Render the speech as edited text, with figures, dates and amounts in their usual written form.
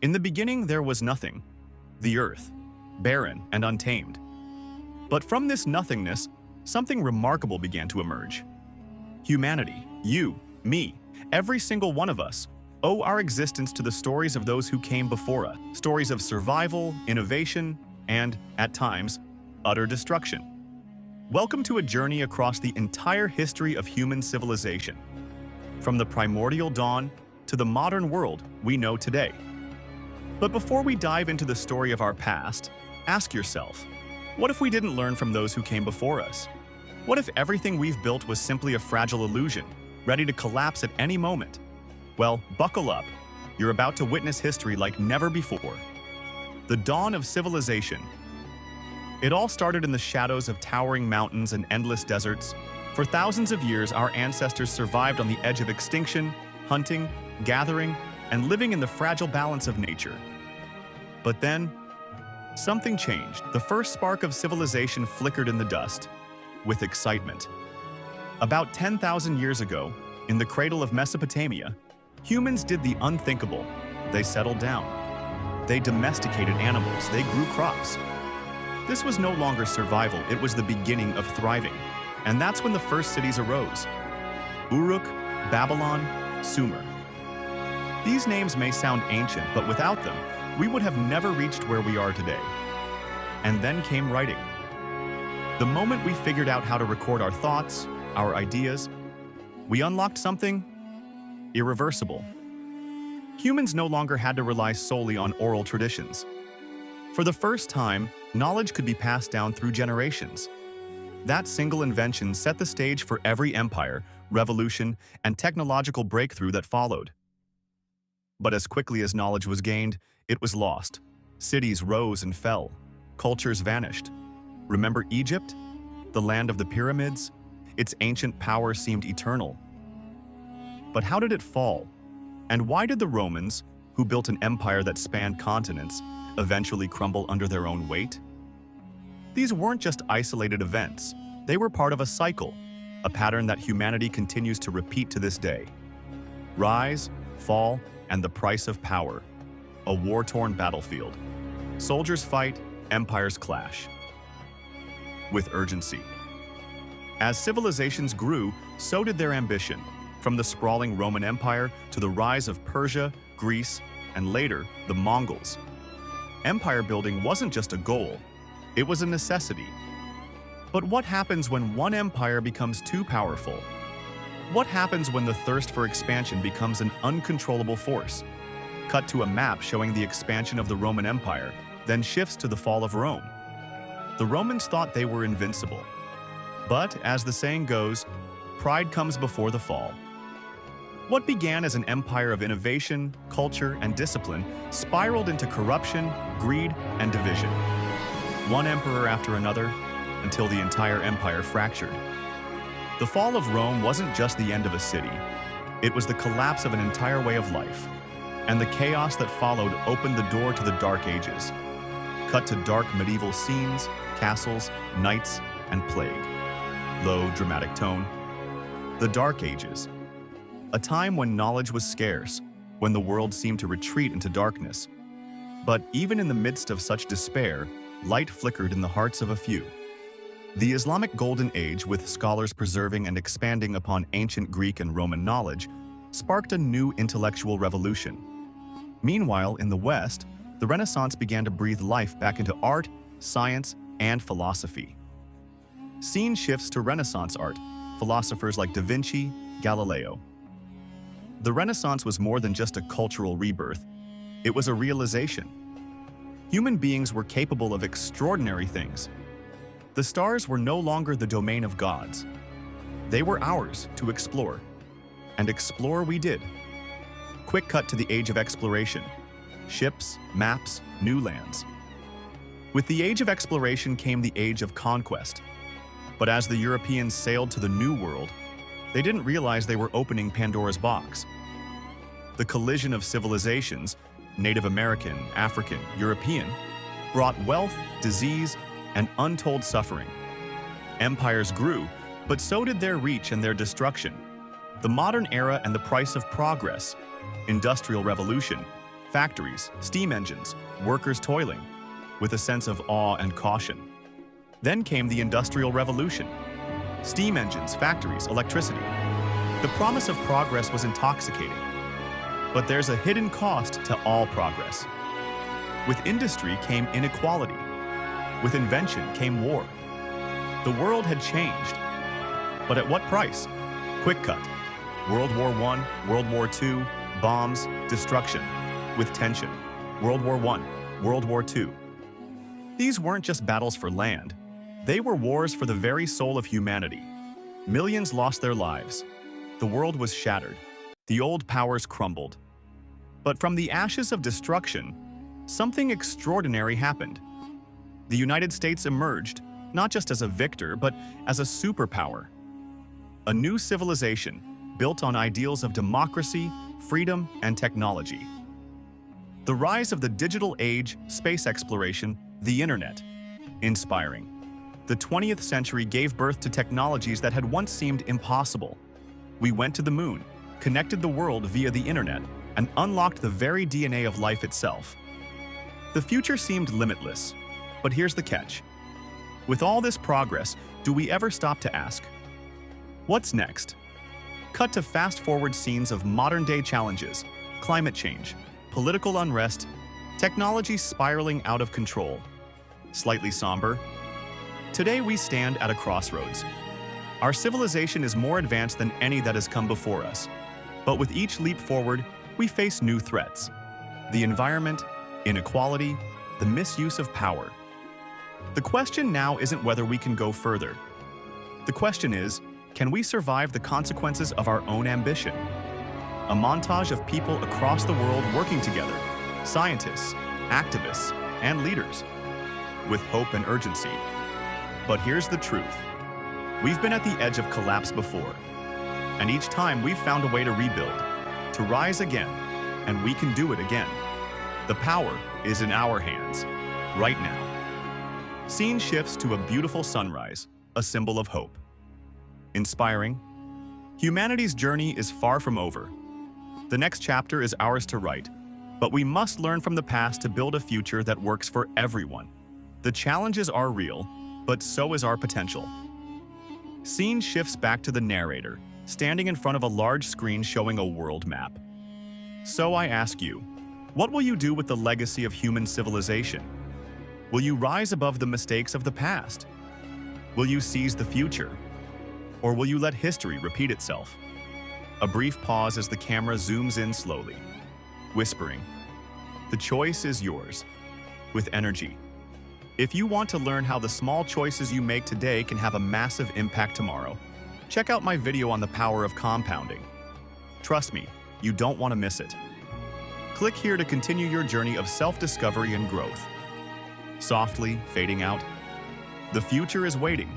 In the beginning there was nothing, the earth, barren and untamed. But from this nothingness, something remarkable began to emerge. Humanity, you, me, every single one of us, owe our existence to the stories of those who came before us, stories of survival, innovation, and, at times, utter destruction. Welcome to a journey across the entire history of human civilization, from the primordial dawn to the modern world we know today. But before we dive into the story of our past, ask yourself, what if we didn't learn from those who came before us? What if everything we've built was simply a fragile illusion, ready to collapse at any moment? Well, buckle up. You're about to witness history like never before. The dawn of civilization. It all started in the shadows of towering mountains and endless deserts. For thousands of years, our ancestors survived on the edge of extinction, hunting, gathering, and living in the fragile balance of nature. But then, something changed. The first spark of civilization flickered in the dust, with excitement. About 10,000 years ago, in the cradle of Mesopotamia, humans did the unthinkable. They settled down. They domesticated animals. They grew crops. This was no longer survival, it was the beginning of thriving. And that's when the first cities arose. Uruk, Babylon, Sumer. These names may sound ancient, but without them, we would have never reached where we are today. And then came writing. The moment we figured out how to record our thoughts, our ideas, we unlocked something irreversible. Humans no longer had to rely solely on oral traditions. For the first time, knowledge could be passed down through generations. That single invention set the stage for every empire, revolution, and technological breakthrough that followed. But as quickly as knowledge was gained, it was lost. Cities rose and fell. Cultures vanished. Remember Egypt? The land of the pyramids? Its ancient power seemed eternal. But how did it fall? And why did the Romans, who built an empire that spanned continents, eventually crumble under their own weight? These weren't just isolated events. They were part of a cycle, a pattern that humanity continues to repeat to this day. Rise, fall, and the price of power. A war-torn battlefield. Soldiers fight, empires clash. With urgency. As civilizations grew, so did their ambition, from the sprawling Roman Empire to the rise of Persia, Greece, and later, the Mongols. Empire building wasn't just a goal, it was a necessity. But what happens when one empire becomes too powerful? What happens when the thirst for expansion becomes an uncontrollable force? Cut to a map showing the expansion of the Roman Empire, then shifts to the fall of Rome. The Romans thought they were invincible. But, as the saying goes, pride comes before the fall. What began as an empire of innovation, culture, and discipline spiraled into corruption, greed, and division. One emperor after another, until the entire empire fractured. The fall of Rome wasn't just the end of a city. It was the collapse of an entire way of life. And the chaos that followed opened the door to the Dark Ages. Cut to dark medieval scenes, castles, knights, and plague. Low, dramatic tone. The Dark Ages. A time when knowledge was scarce, when the world seemed to retreat into darkness. But even in the midst of such despair, light flickered in the hearts of a few. The Islamic Golden Age, with scholars preserving and expanding upon ancient Greek and Roman knowledge, sparked a new intellectual revolution. Meanwhile, in the West, the Renaissance began to breathe life back into art, science, and philosophy. Scene shifts to Renaissance art, philosophers like Da Vinci, Galileo. The Renaissance was more than just a cultural rebirth. It was a realization. Human beings were capable of extraordinary things. The stars were no longer the domain of gods. They were ours to explore. And explore we did. Quick cut to the age of exploration. Ships, maps, new lands. With the age of exploration came the age of conquest. But as the Europeans sailed to the New World, they didn't realize they were opening Pandora's box. The collision of civilizations, Native American, African, European, brought wealth, disease, and untold suffering. Empires grew, but so did their reach and their destruction. The modern era and the price of progress, Industrial Revolution, factories, steam engines, workers toiling, with a sense of awe and caution. Then came the Industrial Revolution. Steam engines, factories, electricity. The promise of progress was intoxicating. But there's a hidden cost to all progress. With industry came inequality. With invention came war. The world had changed. But at what price? Quick cut. World War I, World War II, bombs, destruction. With tension. World War I, World War II. These weren't just battles for land. They were wars for the very soul of humanity. Millions lost their lives. The world was shattered. The old powers crumbled. But from the ashes of destruction, something extraordinary happened. The United States emerged, not just as a victor, but as a superpower. A new civilization built on ideals of democracy, freedom, and technology. The rise of the digital age, space exploration, the internet. Inspiring. The 20th century gave birth to technologies that had once seemed impossible. We went to the moon, connected the world via the internet, and unlocked the very DNA of life itself. The future seemed limitless, but here's the catch. With all this progress, do we ever stop to ask, what's next? Cut to fast-forward scenes of modern-day challenges, climate change, political unrest, technology spiraling out of control. Slightly somber. Today we stand at a crossroads. Our civilization is more advanced than any that has come before us. But with each leap forward, we face new threats. The environment, inequality, the misuse of power. The question now isn't whether we can go further. The question is, can we survive the consequences of our own ambition? A montage of people across the world working together, scientists, activists, and leaders, with hope and urgency. But here's the truth. We've been at the edge of collapse before, and each time we've found a way to rebuild, to rise again, and we can do it again. The power is in our hands, right now. Scene shifts to a beautiful sunrise, a symbol of hope. Inspiring. Humanity's journey is far from over. The next chapter is ours to write, but we must learn from the past to build a future that works for everyone. The challenges are real, but so is our potential. Scene shifts back to the narrator, standing in front of a large screen showing a world map. So I ask you, what will you do with the legacy of human civilization? Will you rise above the mistakes of the past? Will you seize the future? Or will you let history repeat itself? A brief pause as the camera zooms in slowly, whispering, "The choice is yours," with energy. If you want to learn how the small choices you make today can have a massive impact tomorrow, check out my video on the power of compounding. Trust me, you don't want to miss it. Click here to continue your journey of self-discovery and growth. Softly fading out, the future is waiting.